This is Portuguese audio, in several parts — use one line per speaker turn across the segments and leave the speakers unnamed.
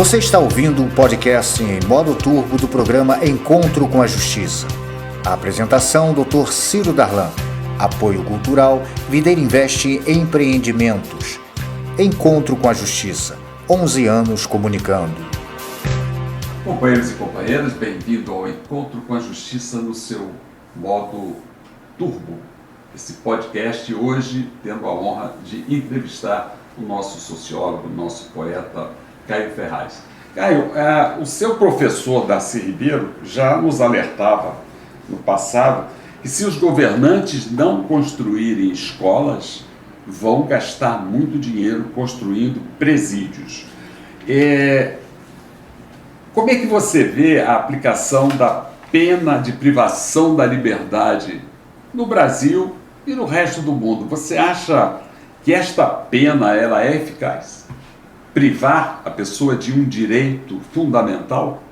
Você está ouvindo o podcast em modo turbo do programa Encontro com a Justiça. A apresentação, Dr. Ciro Darlan. Apoio cultural, Videira Investe Empreendimentos. Encontro com a Justiça. 11 anos comunicando.
Companheiros e companheiras, bem-vindo ao Encontro com a Justiça no seu modo turbo. Esse podcast hoje tendo a honra de entrevistar o nosso sociólogo, o nosso poeta Caio Ferraz. Caio, o seu professor Darcy Ribeiro já nos alertava no passado que se os governantes não construírem escolas, vão gastar muito dinheiro construindo presídios. Como é que você vê a aplicação da pena de privação da liberdade no Brasil e no resto do mundo? Você acha que esta pena ela é eficaz? Privar a pessoa de um direito fundamental?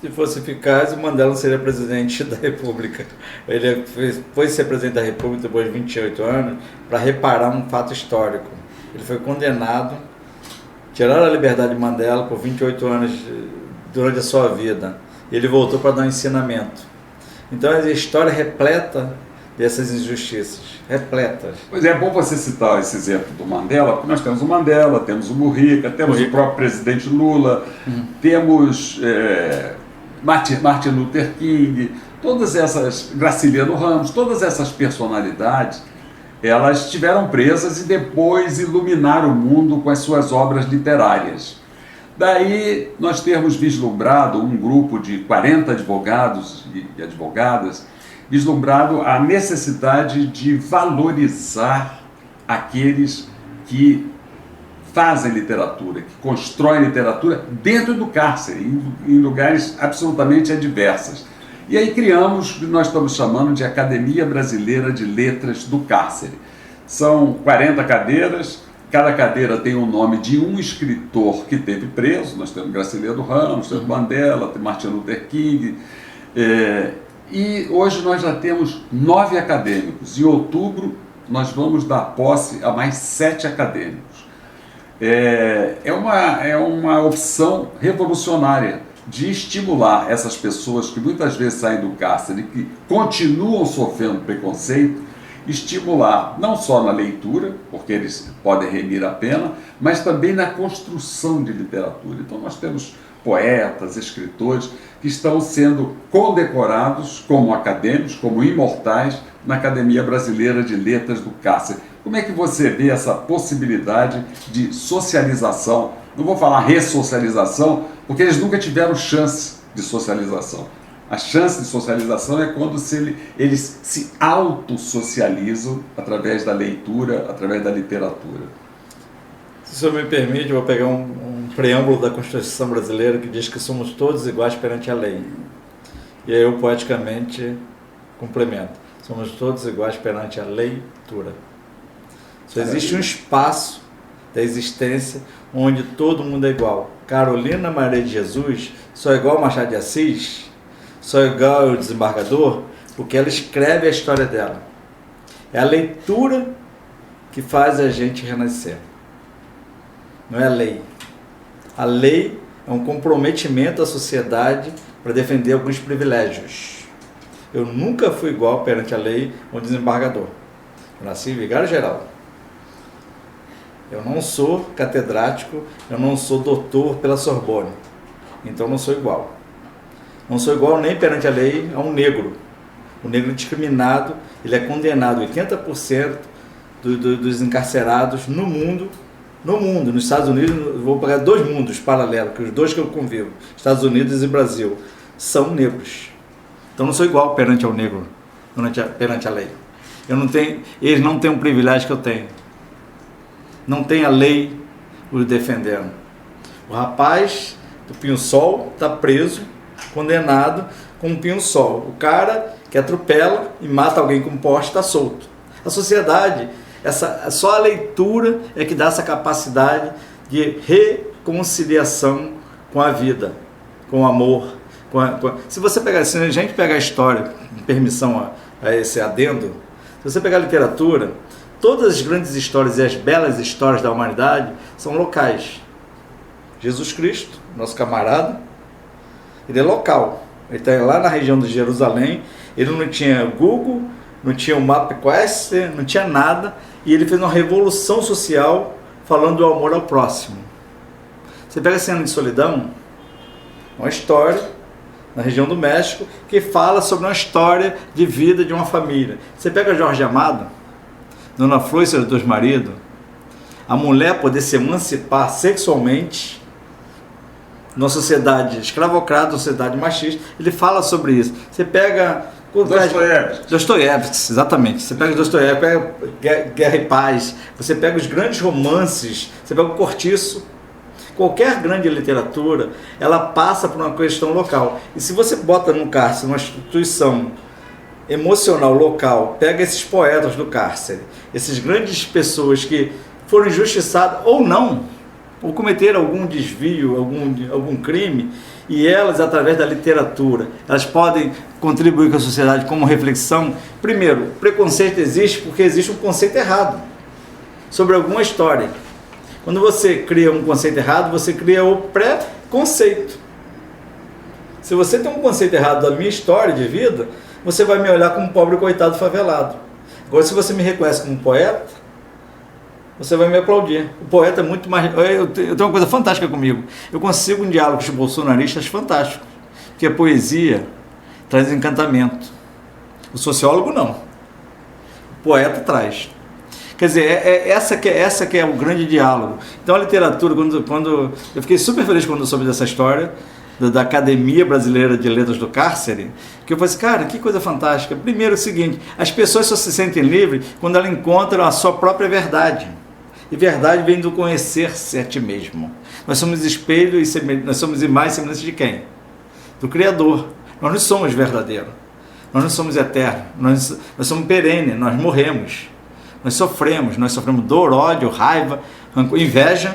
Se fosse eficaz, o Mandela não seria presidente da República. Ele foi ser presidente da República depois de 28 anos para reparar um fato histórico. Ele foi condenado, tiraram a liberdade de Mandela por 28 anos durante a sua vida. Ele voltou para dar um ensinamento. Então a história é repleta dessas injustiças, repletas.
Pois é bom você citar esse exemplo do Mandela, porque nós temos o Mandela, temos o Mujica, temos o próprio presidente Lula, temos Martin Luther King, todas essas, Graciliano Ramos, todas essas personalidades, elas estiveram presas e depois iluminaram o mundo com as suas obras literárias. Daí nós termos vislumbrado um grupo de 40 advogados e advogadas, vislumbrado a necessidade de valorizar aqueles que fazem literatura, que constroem literatura dentro do cárcere, em lugares absolutamente adversas. E aí criamos o que nós estamos chamando de Academia Brasileira de Letras do Cárcere. São 40 cadeiras, cada cadeira tem o nome de um escritor que esteve preso. Nós temos Graciliano Ramos, temos Mandela, temos Martin Luther King, e hoje nós já temos 9 acadêmicos. Em outubro nós vamos dar posse a mais 7 acadêmicos. É uma opção revolucionária de estimular essas pessoas que muitas vezes saem do cárcere e que continuam sofrendo preconceito, estimular não só na leitura, porque eles podem remir a pena, mas também na construção de literatura. Então nós temos poetas, escritores que estão sendo condecorados como acadêmicos, como imortais, na Academia Brasileira de Letras do Cárcere. Como é que você vê essa possibilidade de socialização? Não vou falar ressocialização, porque eles nunca tiveram chance de socialização. A chance de socialização é quando eles se autossocializam através da leitura, através da literatura.
Se o senhor me permite, eu vou pegar um preâmbulo da Constituição brasileira que diz que somos todos iguais perante a lei. E aí eu poeticamente complemento. Somos todos iguais perante a leitura. Só existe um espaço da existência onde todo mundo é igual. Carolina Maria de Jesus só é igual ao Machado de Assis, só é igual ao desembargador, porque ela escreve a história dela. É a leitura que faz a gente renascer. Não é a lei. A lei é um comprometimento à sociedade para defender alguns privilégios. Eu nunca fui igual perante a lei ao desembargador. Eu nasci em Vigário-Geral. Eu não sou catedrático, eu não sou doutor pela Sorbonne. Então não sou igual. Não sou igual nem perante a lei a um negro. O negro discriminado, ele é condenado 80% dos encarcerados no mundo. No mundo, nos Estados Unidos, vou pegar 2 mundos paralelos, que os 2 que eu convivo, Estados Unidos e Brasil, são negros. Então não sou igual perante ao negro, perante a lei. Eles não têm um privilégio que eu tenho. Não tem a lei os defendendo. O rapaz do Pinho-Sol está preso, condenado com um pinho-sol. O cara que atropela e mata alguém com poste está solto. A sociedade, só a leitura é que dá essa capacidade de reconciliação com a vida, com o amor. Se a gente pegar a história, com permissão a esse adendo, se você pegar a literatura, todas as grandes histórias e as belas histórias da humanidade são locais. Jesus Cristo, nosso camarada, ele é local. Ele está lá na região de Jerusalém, ele não tinha Google, não tinha o MapQuest, não tinha nada, e ele fez uma revolução social falando do amor ao próximo. Você pega a Cena de Solidão, uma história na região do México, que fala sobre uma história de vida de uma família. Você pega Jorge Amado, Dona Flor e seus 2 maridos, a mulher poder se emancipar sexualmente numa sociedade escravocrata, sociedade machista, ele fala sobre isso. Você pega Dostoiévski, exatamente. Você pega Dostoiévski, pega Guerra e Paz, você pega os grandes romances, você pega o Cortiço. Qualquer grande literatura, ela passa por uma questão local. E se você bota num cárcere, numa instituição emocional local, pega esses poetas do cárcere, essas grandes pessoas que foram injustiçadas ou não, ou cometeram algum desvio, algum crime, e elas, através da literatura, elas podem contribuir com a sociedade como reflexão. Primeiro, preconceito existe porque existe um conceito errado sobre alguma história. Quando você cria um conceito errado, você cria o pré-conceito. Se você tem um conceito errado da minha história de vida, você vai me olhar como um pobre coitado favelado. Agora, se você me reconhece como um poeta, você vai me aplaudir. O poeta é muito mais... Eu tenho uma coisa fantástica comigo. Eu consigo um diálogo com os bolsonaristas fantástico. Porque a poesia traz encantamento. O sociólogo não. O poeta traz. Quer dizer, essa que é o grande diálogo. Então a literatura, quando eu fiquei super feliz quando eu soube dessa história, da Academia Brasileira de Letras do Cárcere, que eu falei assim, cara, que coisa fantástica. Primeiro é o seguinte, as pessoas só se sentem livres quando elas encontram a sua própria verdade. E verdade vem do conhecer-se a ti mesmo. Nós somos espelho e nós somos imagem e semelhança de quem? Do Criador. Nós não somos verdadeiros. Nós não somos eternos. Nós somos perenes, nós morremos. Nós sofremos dor, ódio, raiva, rancor, inveja,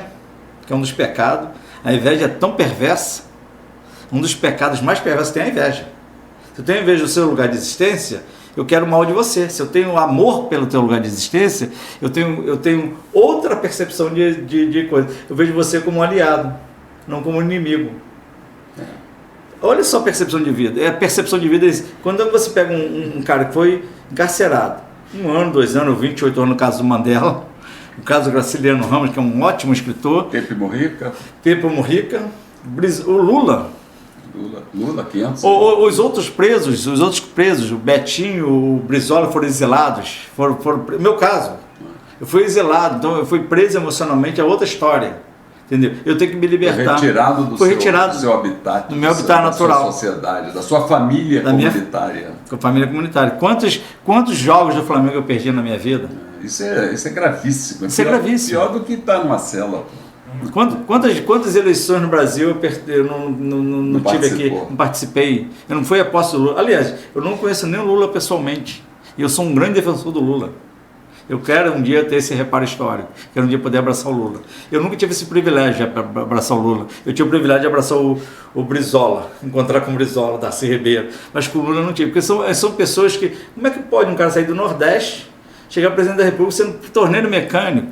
que é um dos pecados. A inveja é tão perversa, um dos pecados mais perversos tem a inveja. Se eu tenho inveja do seu lugar de existência, eu quero o mal de você. Se eu tenho amor pelo teu lugar de existência, eu tenho outra percepção de coisa. Eu vejo você como um aliado, não como um inimigo. Olha só a percepção de vida. A percepção de vida é isso. Quando você pega um cara que foi encarcerado, 1 ano, 2 anos, 28 anos no caso do Mandela, no caso do Graciliano Ramos, que é um ótimo escritor.
Pepe Mujica,
o Lula,
500.
Os outros presos, o Betinho, o Brizola foram exilados. No meu caso, eu fui exilado, então eu fui preso emocionalmente, é outra história. Entendeu? Eu tenho que me libertar.
Foi retirado do seu habitat,
do meu habitat natural,
da sua sociedade, da sua família comunitária.
Com a família comunitária. Quantos jogos do Flamengo eu perdi na minha vida?
Isso é gravíssimo.
Isso é gravíssimo.
Pior do que estar numa cela.
Quantas eleições no Brasil eu não tive aqui, não participei. Eu não fui apóstolo do Lula. Aliás, eu não conheço nem o Lula pessoalmente. E eu sou um grande defensor do Lula. Eu quero um dia ter esse reparo histórico. Quero um dia poder abraçar o Lula. Eu nunca tive esse privilégio de abraçar o Lula. Eu tive o privilégio de abraçar o Brizola, encontrar com o Brizola, Darcy Ribeiro. Mas com o Lula eu não tive. Porque são pessoas que... Como é que pode um cara sair do Nordeste, chegar presidente da República sendo torneiro mecânico,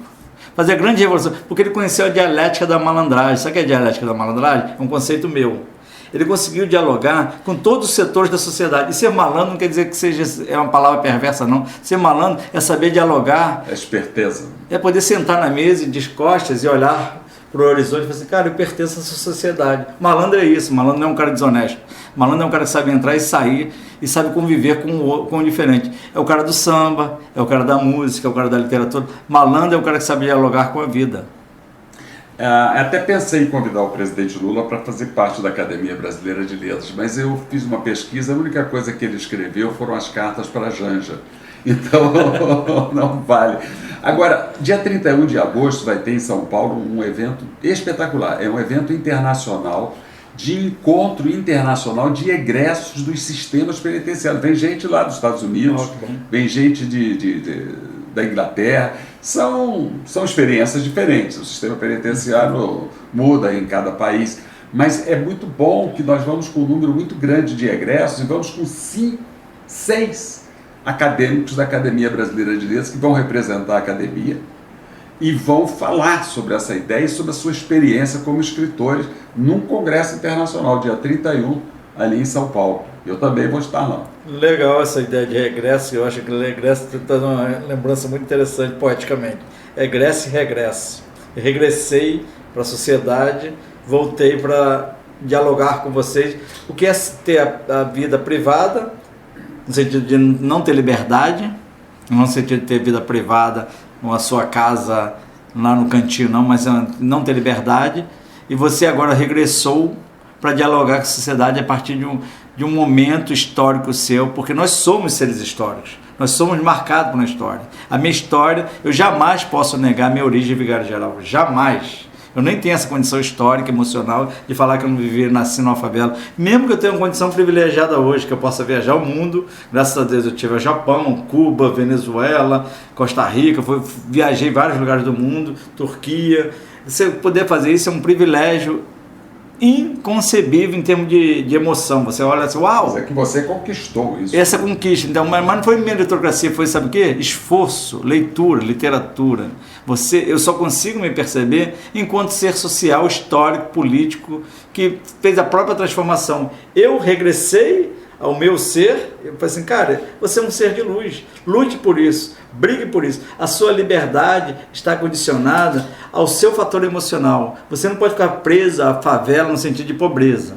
fazer a grande revolução? Porque ele conheceu a dialética da malandragem. Sabe o que é a dialética da malandragem? É um conceito meu. Ele conseguiu dialogar com todos os setores da sociedade. E ser malandro não quer dizer que é uma palavra perversa, não. Ser malandro é saber dialogar.
É esperteza.
É poder sentar na mesa e de costas e olhar para o horizonte e falar assim, cara, eu pertenço a essa sociedade. Malandro é isso, malandro não é um cara desonesto. Malandro é um cara que sabe entrar e sair e sabe conviver com o diferente. É o cara do samba, é o cara da música, é o cara da literatura. Malandro é o cara que sabe dialogar com a vida.
Até pensei em convidar o presidente Lula para fazer parte da Academia Brasileira de Letras, mas eu fiz uma pesquisa, a única coisa que ele escreveu foram as cartas para a Janja, então não vale. Agora, dia 31 de agosto vai ter em São Paulo um evento espetacular, é um evento internacional, de encontro internacional de egressos dos sistemas penitenciários. Vem gente lá dos Estados Unidos, vem gente da Inglaterra. São experiências diferentes, o sistema penitenciário muda em cada país, mas é muito bom que nós vamos com um número muito grande de egressos e vamos com 6 acadêmicos da Academia Brasileira de Letras que vão representar a academia e vão falar sobre essa ideia e sobre a sua experiência como escritores num congresso internacional, dia 31, ali em São Paulo. Eu também vou estar lá.
Legal essa ideia de regresso, eu acho que regresso traz uma lembrança muito interessante poeticamente. Egresso e regresso. Eu regressei para a sociedade, voltei para dialogar com vocês. O que é ter a vida privada, no sentido de não ter liberdade, não no sentido de ter vida privada, a sua casa lá no cantinho não, mas não ter liberdade, e você agora regressou para dialogar com a sociedade a partir de um momento histórico seu, porque nós somos seres históricos, nós somos marcados por uma história. A minha história, eu jamais posso negar a minha origem Vigário Geral, jamais. Eu nem tenho essa condição histórica, emocional, de falar que eu não vivi, nasci numa favela. Mesmo que eu tenha uma condição privilegiada hoje, que eu possa viajar o mundo, graças a Deus eu tive Japão, Cuba, Venezuela, Costa Rica, viajei em vários lugares do mundo, Turquia. Você poder fazer isso é um privilégio inconcebível em termos de emoção. Você olha assim, uau!
Mas é que você conquistou isso.
Essa conquista, então, mas não foi meritocracia, foi, sabe o quê? Esforço, leitura, literatura. Eu só consigo me perceber enquanto ser social, histórico, político, que fez a própria transformação. Eu regressei ao meu ser, eu falei assim, cara, você é um ser de luz, lute por isso, brigue por isso. A sua liberdade está condicionada ao seu fator emocional. Você não pode ficar presa à favela no sentido de pobreza.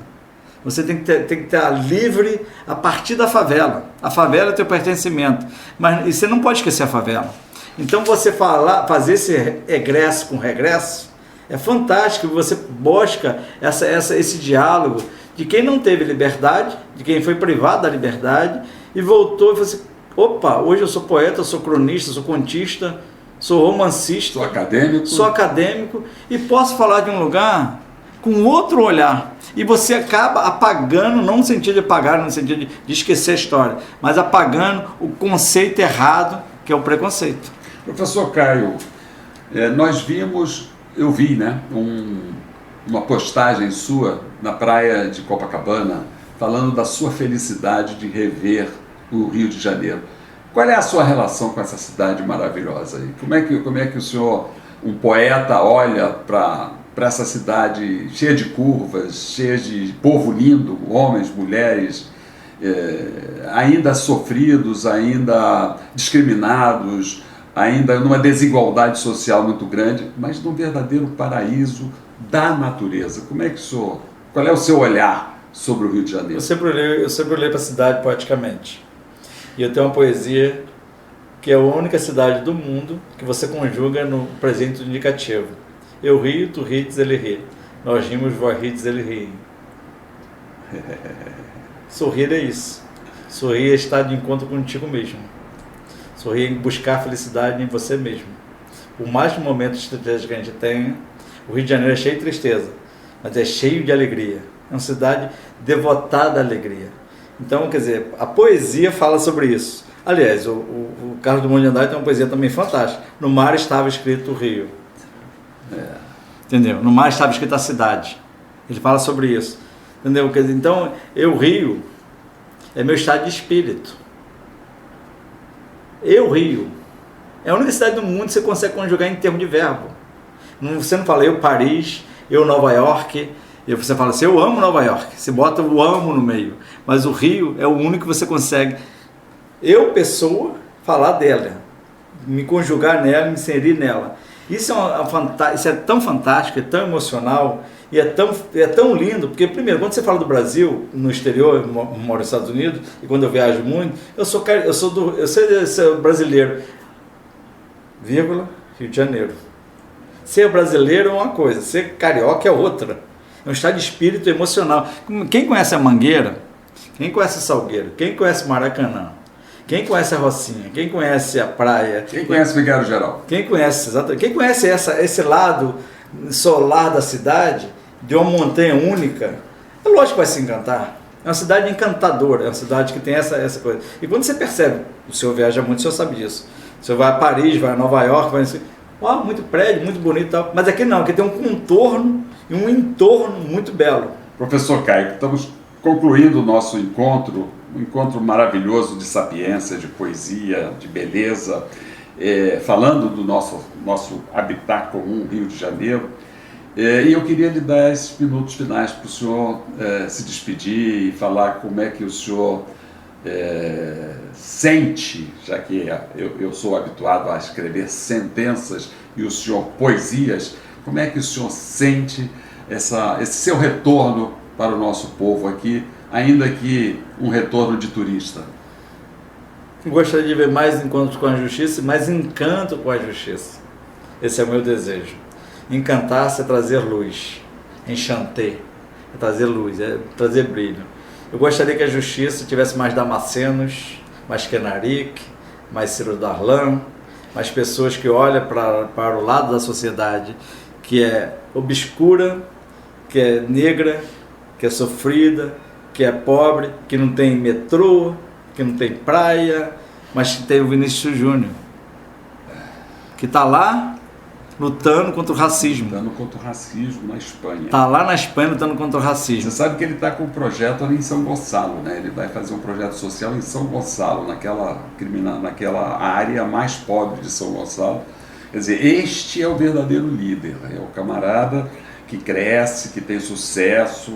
Você tem que estar livre a partir da favela. A favela é teu pertencimento, mas você não pode esquecer a favela. Então você fazer esse egresso com regresso é fantástico. Você busca esse diálogo de quem não teve liberdade, de quem foi privado da liberdade e voltou e falou assim, opa, hoje eu sou poeta, sou cronista, sou contista, sou romancista, sou acadêmico e posso falar de um lugar com outro olhar. E você acaba apagando, não no sentido de apagar, no sentido de esquecer a história, mas apagando o conceito errado que é o preconceito.
Professor Caio, eu vi, né, uma postagem sua na praia de Copacabana, falando da sua felicidade de rever o Rio de Janeiro. Qual é a sua relação com essa cidade maravilhosa aí? Como é que o senhor, um poeta, olha para essa cidade cheia de curvas, cheia de povo lindo, homens, mulheres, ainda sofridos, ainda discriminados, ainda numa desigualdade social muito grande, mas num verdadeiro paraíso da natureza? Qual é o seu olhar sobre o Rio de Janeiro?
Eu sempre olhei para a cidade poeticamente. E eu tenho uma poesia que é a única cidade do mundo que você conjuga no presente indicativo. Eu rio, tu rides, ele ri. Nós rimos, vós rides, ele ri. Sorrir é isso. Sorrir é estar de encontro contigo mesmo. Sorrir é buscar felicidade em você mesmo. Por mais que o momento de tristeza que a gente tenha, o Rio de Janeiro é cheio de tristeza, mas é cheio de alegria. É uma cidade devotada à alegria. Então, quer dizer, a poesia fala sobre isso. Aliás, o Carlos Drummond de Andrade tem uma poesia também fantástica. No mar estava escrito o Rio. Entendeu? No mar estava escrita a cidade. Ele fala sobre isso. Entendeu? Então, Rio é meu estado de espírito. Rio é a única cidade do mundo que você consegue conjugar em termos de verbo. Você não fala eu Paris, eu Nova York, e você fala assim, eu amo Nova York. Você bota o amo no meio. Mas o Rio é o único que você consegue, eu, pessoa, falar dela, me conjugar nela, me inserir nela. Isso é tão fantástico, é tão emocional e é tão lindo, porque primeiro, quando você fala do Brasil, no exterior, eu moro nos Estados Unidos, e quando eu viajo muito, eu sou brasileiro, vírgula, Rio de Janeiro. Ser brasileiro é uma coisa, ser carioca é outra. É um estado de espírito emocional. Quem conhece a Mangueira, quem conhece o Salgueiro, quem conhece o Maracanã, quem conhece a Rocinha, quem conhece a praia...
Quem conhece o Vigário Geral?
Quem conhece esse lado solar da cidade, de uma montanha única, é lógico que vai se encantar. É uma cidade encantadora, é uma cidade que tem essa coisa. E quando você percebe, o senhor viaja muito, o senhor sabe disso. O senhor vai a Paris, vai a Nova York, vai assim, muito prédio, muito bonito e tal. Mas aqui não, aqui tem um contorno e um entorno muito belo.
Professor Caio, estamos concluindo o nosso encontro, um encontro maravilhoso de sapiência, de poesia, de beleza. falando do nosso habitat comum, Rio de Janeiro. E eu queria lhe dar esses minutos finais para o senhor se despedir e falar como é que o senhor sente, já que eu sou habituado a escrever sentenças e o senhor poesias, como é que o senhor sente esse seu retorno para o nosso povo aqui, ainda que um retorno de turista?
Gostaria de ver mais encontros com a justiça e mais encanto com a justiça. Esse é o meu desejo. Encantar-se é trazer luz. Enchanter é trazer luz, é trazer brilho. Eu gostaria que a justiça tivesse mais Damascenos, mais Kenaric, mais Ciro Darlan, mais pessoas que olham para o lado da sociedade que é obscura, que é negra, que é sofrida, que é pobre, que não tem metrô, que não tem praia, mas que tem o Vinícius Júnior, que está lá lutando contra o racismo.
Lutando contra o racismo na Espanha.
Está lá na Espanha lutando contra o racismo.
Você sabe que ele está com um projeto ali em São Gonçalo, né? Ele vai fazer um projeto social em São Gonçalo, naquela área mais pobre de São Gonçalo. Quer dizer, este é o verdadeiro líder, é o camarada que cresce, que tem sucesso,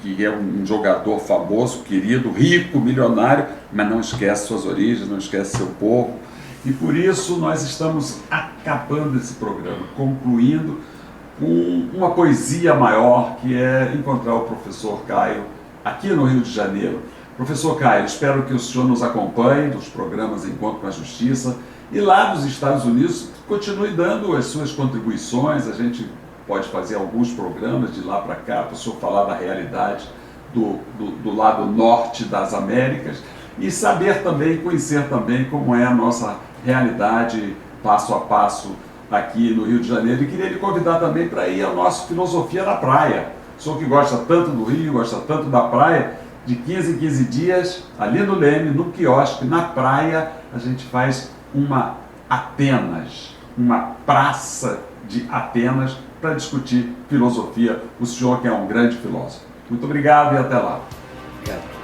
que é um jogador famoso, querido, rico, milionário, mas não esquece suas origens, não esquece seu povo. E por isso nós estamos acabando esse programa, concluindo com uma poesia maior, que é encontrar o professor Caio aqui no Rio de Janeiro. Professor Caio, espero que o senhor nos acompanhe nos programas Encontro com a Justiça e lá nos Estados Unidos continue dando as suas contribuições. A gente pode fazer alguns programas de lá para cá para o senhor falar da realidade do lado norte das Américas e saber também, conhecer também como é a nossa realidade passo a passo aqui no Rio de Janeiro. E queria lhe convidar também para ir ao nosso Filosofia na Praia. O senhor que gosta tanto do Rio, gosta tanto da praia, de 15 em 15 dias, ali no Leme, no quiosque, na praia, a gente faz uma Atenas, uma praça de Atenas para discutir filosofia. O senhor que é um grande filósofo. Muito obrigado e até lá.
Obrigado.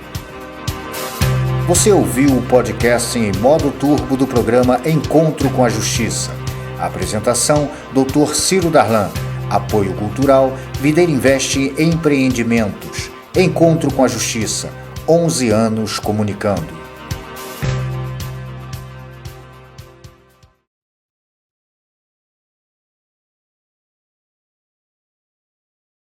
Você ouviu o podcast em modo turbo do programa Encontro com a Justiça. A apresentação, Dr. Ciro Darlan. Apoio cultural, Videira Investe Empreendimentos. Encontro com a Justiça. 11 anos comunicando.